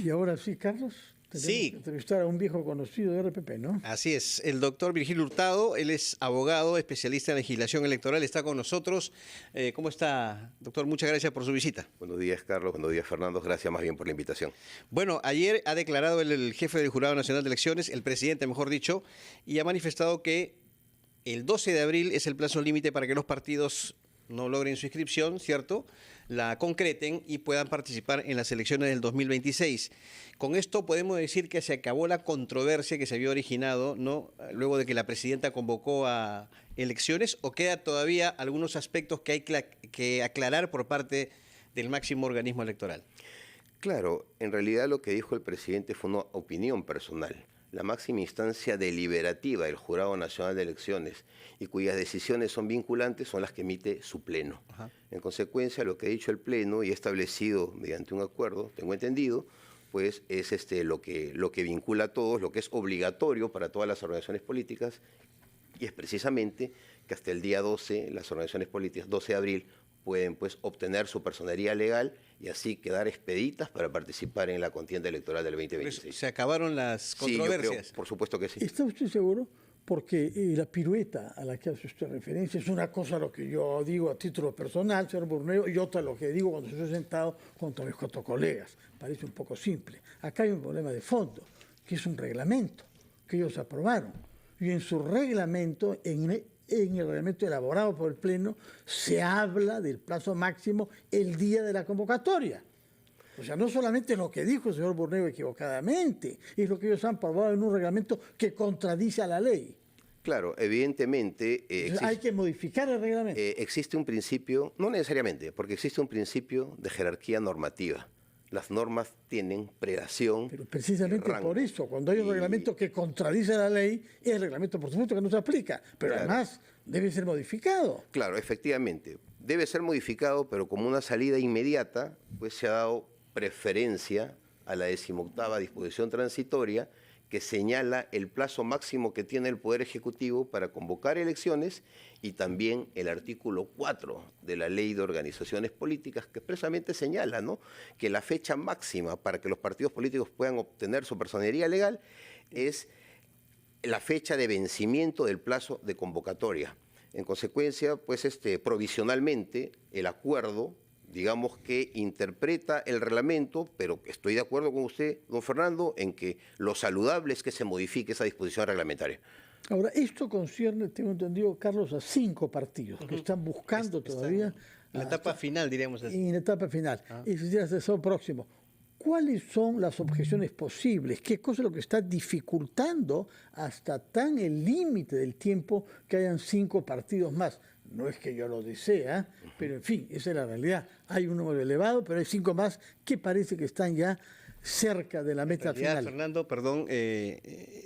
Y ahora sí, Carlos, tenemos Sí. que entrevistar a un viejo conocido de RPP, ¿no? Así es, el doctor Virgilio Hurtado, él es abogado, especialista en legislación electoral, está con nosotros. ¿Cómo está, doctor? Muchas gracias por su visita. Buenos días, Carlos. Buenos días, Fernando. Gracias más bien por la invitación. Bueno, ayer ha declarado el jefe del Jurado Nacional de Elecciones, el presidente, mejor dicho, y ha manifestado que el 12 de abril es el plazo límite para que los partidos no logren su inscripción, ¿cierto?, la concreten y puedan participar en las elecciones del 2026. Con esto podemos decir que se acabó la controversia que se había originado, ¿no?, luego de que la presidenta convocó a elecciones, ¿o queda todavía algunos aspectos que hay que aclarar por parte del máximo organismo electoral? Claro, en realidad lo que dijo el presidente fue una opinión personal. La máxima instancia deliberativa del Jurado Nacional de Elecciones y cuyas decisiones son vinculantes son las que emite su Pleno. Ajá. En consecuencia, lo que ha dicho el Pleno y establecido mediante un acuerdo, tengo entendido, pues es lo que vincula a todos, lo que es obligatorio para todas las organizaciones políticas, y es precisamente que hasta el día 12, las organizaciones políticas, 12 de abril, pueden pues obtener su personería legal y así quedar expeditas para participar en la contienda electoral del 2026. ¿Se acabaron las Sí, yo controversias? creo, por supuesto que sí. ¿Está usted seguro? Porque la pirueta a la que hace usted referencia es una cosa lo que yo digo a título personal, señor Burneo, y otra lo que digo cuando estoy sentado junto a mis cuatro colegas. Parece un poco simple. Acá hay un problema de fondo, que es un reglamento que ellos aprobaron. Y en su reglamento, en el reglamento elaborado por el Pleno, se habla del plazo máximo el día de la convocatoria. O sea, no solamente lo que dijo el señor Burneo equivocadamente, es lo que ellos han aprobado en un reglamento que contradice a la ley. Claro, evidentemente Hay que modificar el reglamento. existe un principio, no necesariamente, porque existe un principio de jerarquía normativa. Las normas tienen predación. Pero precisamente rango. por eso, cuando hay un reglamento que contradice la ley, el reglamento por supuesto que no se aplica, pero Claro. además debe ser modificado. Claro, efectivamente, debe ser modificado, pero como una salida inmediata, pues se ha dado preferencia a la 18ª disposición transitoria, que señala el plazo máximo que tiene el Poder Ejecutivo para convocar elecciones, y también el artículo 4 de la Ley de Organizaciones Políticas, que expresamente señala, ¿no?, que la fecha máxima para que los partidos políticos puedan obtener su personería legal es la fecha de vencimiento del plazo de convocatoria. En consecuencia, pues provisionalmente el acuerdo, digamos que interpreta el reglamento, pero estoy de acuerdo con usted, don Fernando, en que lo saludable es que se modifique esa disposición reglamentaria. Ahora, esto concierne, tengo entendido, Carlos, a 5 partidos que están buscando todavía... En la etapa final, diríamos así. En la etapa final, es decir, hasta el sábado próximo. ¿Cuáles son las objeciones posibles? ¿Qué cosa es lo que está dificultando hasta tan el límite del tiempo que hayan 5 partidos más? No es que yo lo desea, pero en fin, esa es la realidad. Hay un número elevado, pero hay 5 más que parece que están ya cerca de la meta final. Fernando, perdón,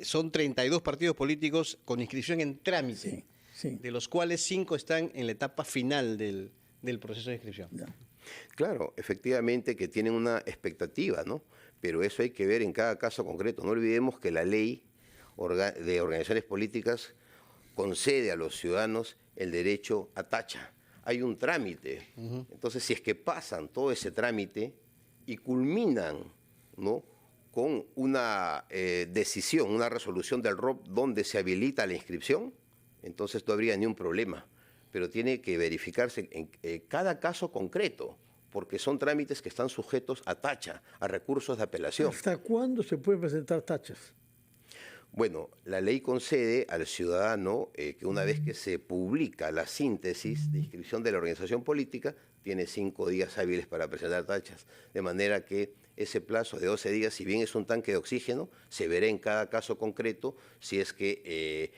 son 32 partidos políticos con inscripción en trámite, Sí. de los cuales 5 están en la etapa final del proceso de inscripción. Ya. Claro, efectivamente que tienen una expectativa, ¿no? Pero eso hay que ver en cada caso concreto. No olvidemos que la ley de organizaciones políticas concede a los ciudadanos el derecho a tacha. Hay un trámite. Entonces, si es que pasan todo ese trámite y culminan, ¿no?, con una decisión, una resolución del ROP donde se habilita la inscripción, entonces no habría ni un problema. Pero tiene que verificarse en cada caso concreto, porque son trámites que están sujetos a tacha, a recursos de apelación. ¿Hasta cuándo se pueden presentar tachas? Bueno, la ley concede al ciudadano que una vez que se publica la síntesis de inscripción de la organización política, tiene 5 días hábiles para presentar tachas, de manera que ese plazo de 12 días, si bien es un tanque de oxígeno, se verá en cada caso concreto si es que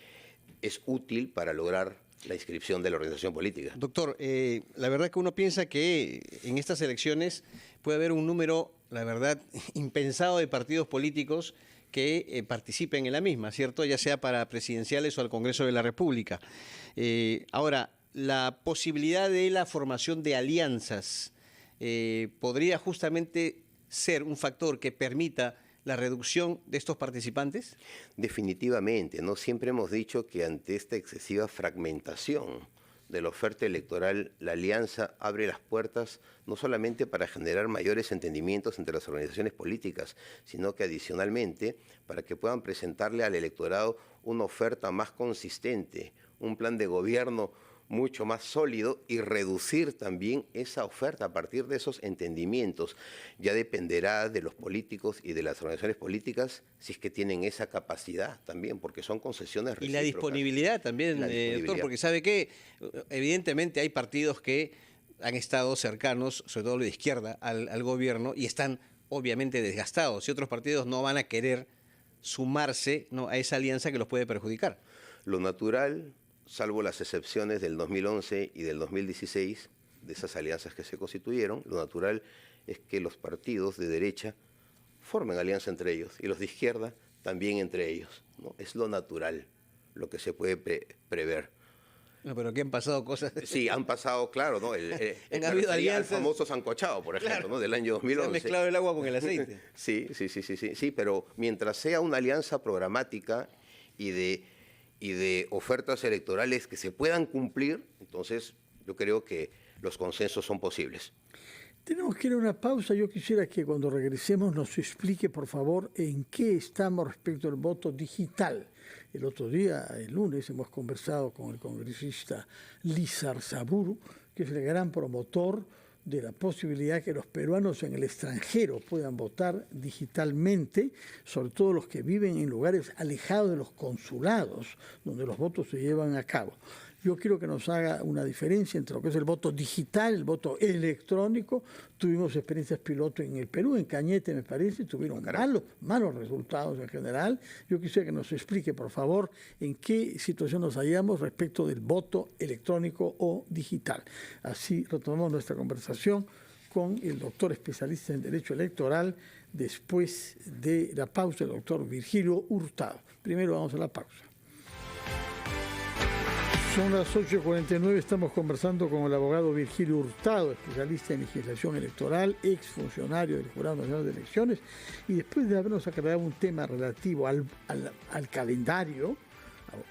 es útil para lograr la inscripción de la organización política. Doctor, la verdad que uno piensa que en estas elecciones puede haber un número, la verdad, impensado de partidos políticos que participen en la misma, ¿cierto? Ya sea para presidenciales o al Congreso de la República. Ahora, la posibilidad de la formación de alianzas podría justamente ser un factor que permita la reducción de estos participantes? Definitivamente, ¿no? Siempre hemos dicho que ante esta excesiva fragmentación de la oferta electoral, la alianza abre las puertas no solamente para generar mayores entendimientos entre las organizaciones políticas, sino que adicionalmente para que puedan presentarle al electorado una oferta más consistente, un plan de gobierno mucho más sólido y reducir también esa oferta a partir de esos entendimientos. Ya dependerá de los políticos y de las organizaciones políticas si es que tienen esa capacidad también, porque son concesiones recíprocas. Y la disponibilidad también, doctor, porque sabe que evidentemente hay partidos que han estado cercanos, sobre todo los de izquierda, al gobierno y están obviamente desgastados y otros partidos no van a querer sumarse, ¿no?, a esa alianza que los puede perjudicar. Lo natural, salvo las excepciones del 2011 y del 2016, de esas alianzas que se constituyeron, lo natural es que los partidos de derecha formen alianza entre ellos y los de izquierda también entre ellos, ¿no? Es lo natural, lo que se puede prever. No, pero que han pasado cosas. Sí, han pasado, claro, ¿no? Han habido alianzas. El famoso sancochado, por ejemplo, Claro, ¿no? Del año 2011. Se ha mezclado el agua con el aceite. Sí, pero mientras sea una alianza programática y de ofertas electorales que se puedan cumplir, entonces yo creo que los consensos son posibles. Tenemos que ir a una pausa. Yo quisiera que cuando regresemos nos explique, por favor, en qué estamos respecto al voto digital. El otro día, el lunes, hemos conversado con el congresista Lizar Saburu, que es el gran promotor de la posibilidad que los peruanos en el extranjero puedan votar digitalmente, sobre todo los que viven en lugares alejados de los consulados, donde los votos se llevan a cabo. Yo quiero que nos haga una diferencia entre lo que es el voto digital, el voto electrónico. Tuvimos experiencias piloto en el Perú, en Cañete, me parece, tuvieron malos resultados en general. Yo quisiera que nos explique, por favor, en qué situación nos hallamos respecto del voto electrónico o digital. Así retomamos nuestra conversación con el doctor especialista en Derecho Electoral después de la pausa, el doctor Virgilio Hurtado. Primero vamos a la pausa. Son las 8:49, estamos conversando con el abogado Virgilio Hurtado, especialista en legislación electoral, exfuncionario del Jurado Nacional de Elecciones, y después de habernos aclarado un tema relativo al calendario,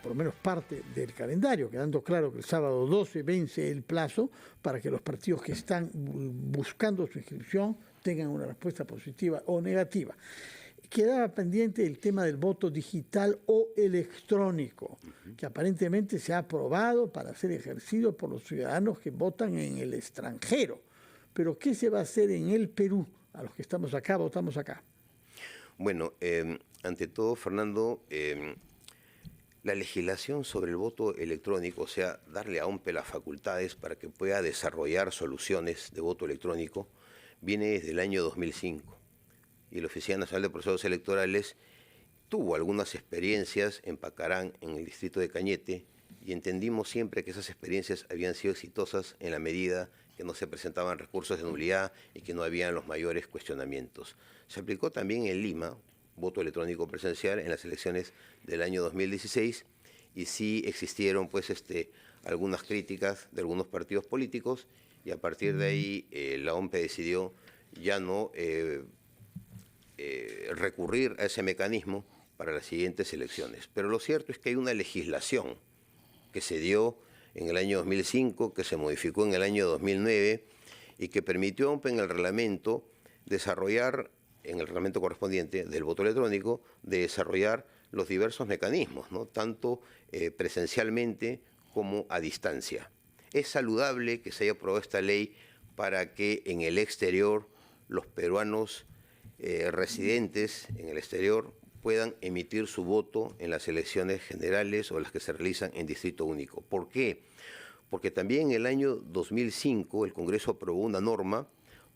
por lo menos parte del calendario, quedando claro que el sábado 12 vence el plazo para que los partidos que están buscando su inscripción tengan una respuesta positiva o negativa. Quedaba pendiente el tema del voto digital o electrónico, que aparentemente se ha aprobado para ser ejercido por los ciudadanos que votan en el extranjero. Pero ¿qué se va a hacer en el Perú? A los que estamos acá, votamos acá. Bueno, ante todo, Fernando, la legislación sobre el voto electrónico, o sea, darle a OMPE las facultades para que pueda desarrollar soluciones de voto electrónico, viene desde el año 2005. Y la Oficina Nacional de Procesos Electorales tuvo algunas experiencias en Pacarán, en el distrito de Cañete, y entendimos siempre que esas experiencias habían sido exitosas en la medida que no se presentaban recursos de nulidad y que no habían los mayores cuestionamientos. Se aplicó también en Lima, voto electrónico presencial, en las elecciones del año 2016, y sí existieron pues algunas críticas de algunos partidos políticos, y a partir de ahí la OMPE decidió ya no recurrir a ese mecanismo para las siguientes elecciones. Pero lo cierto es que hay una legislación que se dio en el año 2005, que se modificó en el año 2009 y que permitió a OMPE en el reglamento desarrollar, en el reglamento correspondiente del voto electrónico, de desarrollar los diversos mecanismos, ¿no? Tanto presencialmente como a distancia. Es saludable que se haya aprobado esta ley para que en el exterior los peruanos residentes en el exterior puedan emitir su voto en las elecciones generales o las que se realizan en distrito único. ¿Por qué? Porque también en el año 2005 el Congreso aprobó una norma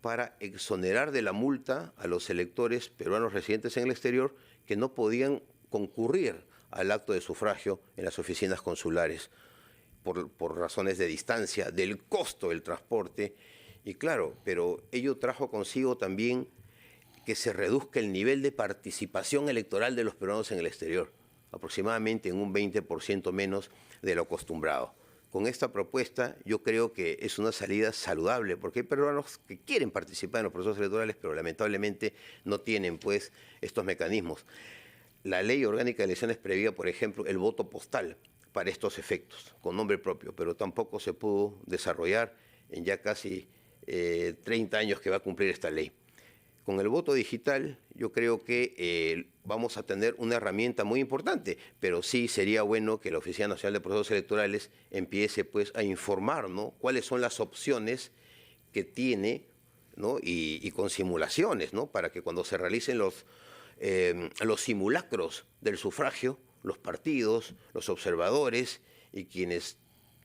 para exonerar de la multa a los electores peruanos residentes en el exterior que no podían concurrir al acto de sufragio en las oficinas consulares por razones de distancia, del costo del transporte. Y claro, pero ello trajo consigo también que se reduzca el nivel de participación electoral de los peruanos en el exterior, aproximadamente en un 20% menos de lo acostumbrado. Con esta propuesta yo creo que es una salida saludable, porque hay peruanos que quieren participar en los procesos electorales, pero lamentablemente no tienen pues estos mecanismos. La Ley Orgánica de Elecciones prevía, por ejemplo, el voto postal, para estos efectos, con nombre propio, pero tampoco se pudo desarrollar en ya casi 30 años que va a cumplir esta ley. Con el voto digital yo creo que vamos a tener una herramienta muy importante, pero sí sería bueno que la Oficina Nacional de Procesos Electorales empiece pues a informar, ¿no?, cuáles son las opciones que tiene, ¿no?, y con simulaciones, ¿no?, para que cuando se realicen los simulacros del sufragio, los partidos, los observadores y quienes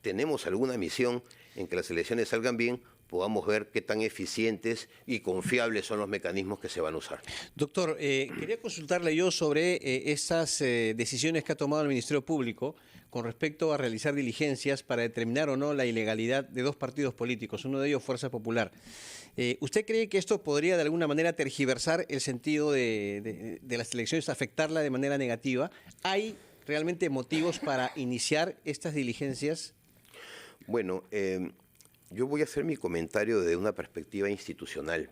tenemos alguna misión en que las elecciones salgan bien, podamos ver qué tan eficientes y confiables son los mecanismos que se van a usar. Doctor, quería consultarle yo sobre estas decisiones que ha tomado el Ministerio Público con respecto a realizar diligencias para determinar o no la ilegalidad de dos partidos políticos, uno de ellos Fuerza Popular. ¿Usted cree que esto podría de alguna manera tergiversar el sentido de las elecciones, afectarla de manera negativa? ¿Hay realmente motivos para iniciar estas diligencias? Bueno, yo voy a hacer mi comentario desde una perspectiva institucional.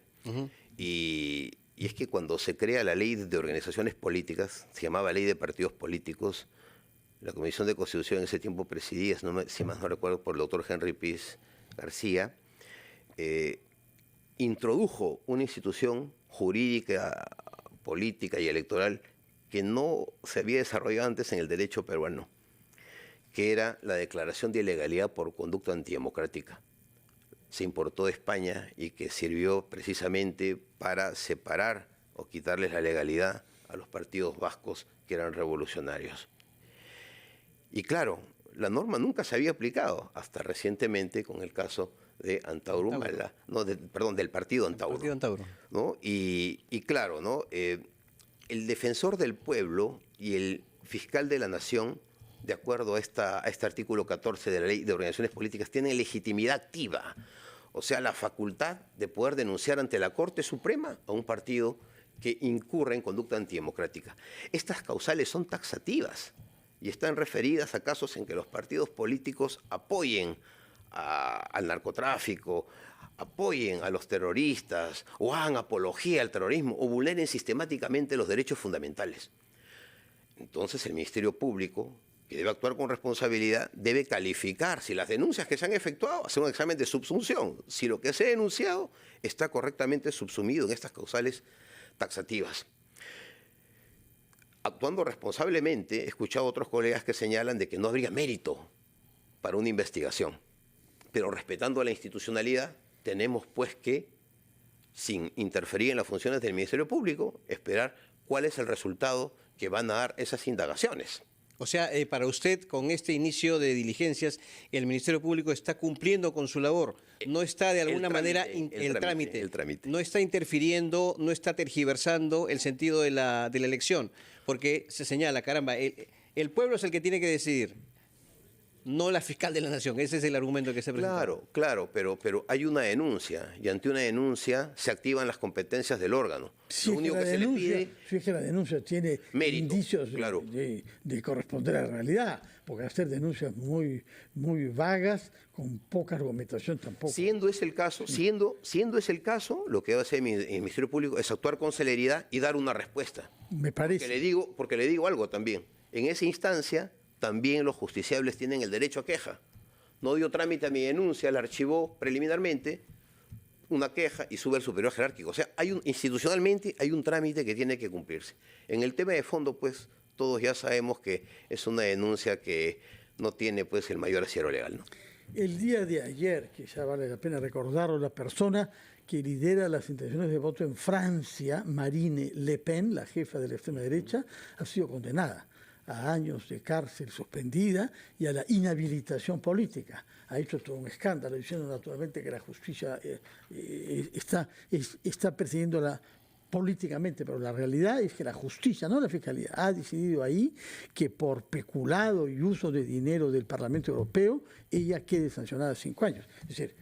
Y es que cuando se crea la ley de organizaciones políticas, se llamaba Ley de Partidos Políticos, la Comisión de Constitución en ese tiempo presidida, si más no recuerdo, por el doctor Henry Piz García, introdujo una institución jurídica, política y electoral que no se había desarrollado antes en el derecho peruano, que era la declaración de ilegalidad por conducta antidemocrática. Se importó de España y que sirvió precisamente para separar o quitarles la legalidad a los partidos vascos que eran revolucionarios. Y claro, la norma nunca se había aplicado hasta recientemente con el caso de Antauro Humala, del partido Antauro. Partido Antauro. ¿No? Y claro, ¿no? El defensor del pueblo y el fiscal de la nación, de acuerdo a este artículo 14 de la Ley de Organizaciones Políticas, tienen legitimidad activa. O sea, la facultad de poder denunciar ante la Corte Suprema a un partido que incurre en conducta antidemocrática. Estas causales son taxativas y están referidas a casos en que los partidos políticos apoyen al narcotráfico, apoyen a los terroristas o hagan apología al terrorismo o vulneren sistemáticamente los derechos fundamentales. Entonces el Ministerio Público, que debe actuar con responsabilidad, debe calificar si las denuncias que se han efectuado, hacer un examen de subsunción, si lo que se ha denunciado está correctamente subsumido en estas causales taxativas. Actuando responsablemente, he escuchado a otros colegas que señalan de que no habría mérito para una investigación, pero respetando la institucionalidad, tenemos pues que, sin interferir en las funciones del Ministerio Público, esperar cuál es el resultado que van a dar esas indagaciones. O sea, para usted, con este inicio de diligencias, el Ministerio Público está cumpliendo con su labor. No está de alguna manera el trámite. No está interfiriendo, no está tergiversando el sentido de la elección. Porque se señala, caramba, el pueblo es el que tiene que decidir, no la fiscal de la nación. Ese es el argumento que se presenta. Claro, pero hay una denuncia y ante una denuncia se activan las competencias del órgano. Si es que la denuncia tiene mérito, indicios de corresponder a la realidad, porque hacer denuncias muy vagas, con poca argumentación tampoco. Siendo ese el caso, lo que va a hacer el Ministerio Público es actuar con celeridad y dar una respuesta. Me parece. Porque le digo algo también. En esa instancia, también los justiciables tienen el derecho a queja. No dio trámite a mi denuncia, la archivó preliminarmente, una queja y sube al superior jerárquico. O sea, institucionalmente hay un trámite que tiene que cumplirse. En el tema de fondo, pues, todos ya sabemos que es una denuncia que no tiene, pues, el mayor asidero legal, ¿no? El día de ayer, que ya vale la pena recordarlo, la persona que lidera las intenciones de voto en Francia, Marine Le Pen, la jefa de la extrema derecha, ha sido condenada a años de cárcel suspendida y a la inhabilitación política. Ha hecho todo un escándalo, diciendo naturalmente que la justicia está persiguiéndola políticamente, pero la realidad es que la justicia, no la fiscalía, ha decidido ahí que por peculado y uso de dinero del Parlamento Europeo, ella quede sancionada 5 años. Es decir,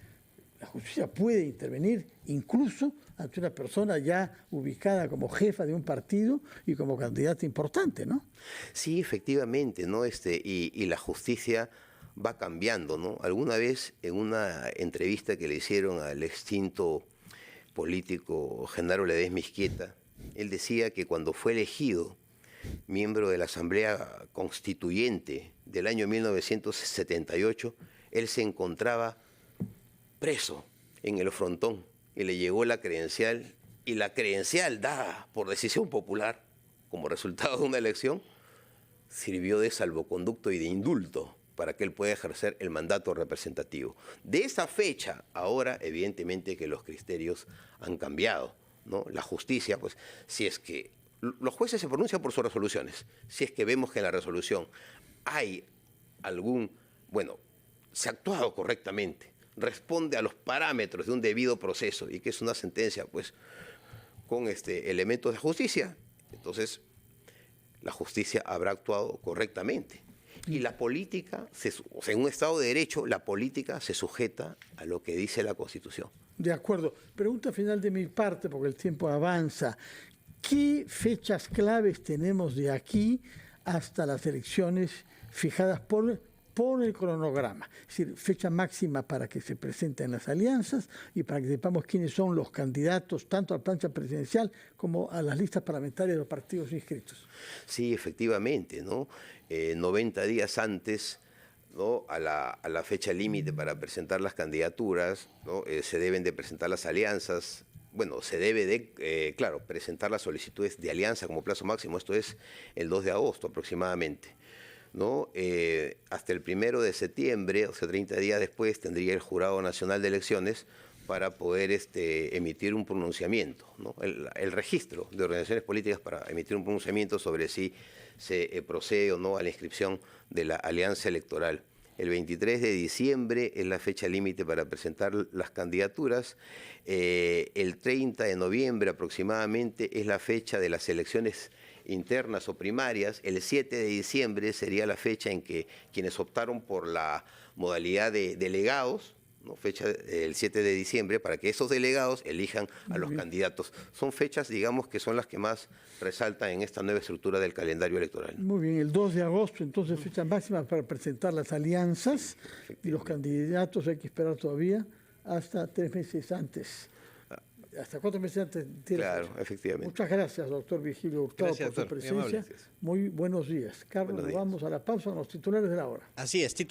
la justicia puede intervenir incluso ante una persona ya ubicada como jefa de un partido y como candidata importante, ¿no? Sí, efectivamente, ¿no? Y la justicia va cambiando, ¿no? Alguna vez en una entrevista que le hicieron al extinto político Genaro Ledesma Izquieta, él decía que cuando fue elegido miembro de la Asamblea Constituyente del año 1978, él se encontraba preso en el frontón y le llegó la credencial, y la credencial dada por decisión popular como resultado de una elección sirvió de salvoconducto y de indulto para que él pueda ejercer el mandato representativo. De esa fecha, ahora evidentemente que los criterios han cambiado, ¿no? La justicia, pues, si es que los jueces se pronuncian por sus resoluciones, si es que vemos que en la resolución hay se ha actuado correctamente, responde a los parámetros de un debido proceso y que es una sentencia, pues, con elementos de justicia, entonces la justicia habrá actuado correctamente. Y la política, en un Estado de Derecho, la política se sujeta a lo que dice la Constitución. De acuerdo. Pregunta final de mi parte, porque el tiempo avanza. ¿Qué fechas claves tenemos de aquí hasta las elecciones fijadas por el cronograma? Es decir, fecha máxima para que se presenten las alianzas y para que sepamos quiénes son los candidatos, tanto a la plancha presidencial como a las listas parlamentarias de los partidos inscritos. Sí, efectivamente, ¿no? 90 días antes, ¿no?, a la fecha límite para presentar las candidaturas, ¿no?, se deben de presentar las alianzas. Bueno, se debe de, presentar las solicitudes de alianza como plazo máximo, esto es el 2 de agosto aproximadamente, ¿no? Hasta el 1 de septiembre, o sea, 30 días después, tendría el Jurado Nacional de Elecciones para poder emitir un pronunciamiento, ¿no? El registro de organizaciones políticas para emitir un pronunciamiento sobre si se procede o no a la inscripción de la alianza electoral. El 23 de diciembre es la fecha límite para presentar las candidaturas. El 30 de noviembre aproximadamente es la fecha de las elecciones internas o primarias. El 7 de diciembre sería la fecha en que quienes optaron por la modalidad de delegados, ¿no?, fecha el 7 de diciembre, para que esos delegados elijan a los candidatos. Son fechas, digamos, que son las que más resaltan en esta nueva estructura del calendario electoral. Muy bien, el 2 de agosto, entonces, fecha máxima para presentar las alianzas y los candidatos hay que esperar todavía hasta 3 meses antes. Hasta 4 meses antes. Claro, efectivamente. Muchas gracias, doctor Vigilio Hurtado, Gracias, por su doctor. Muy presencia. amable. Muy buenos días. Carlos, nos vamos a la pausa con los titulares de la hora. Así es.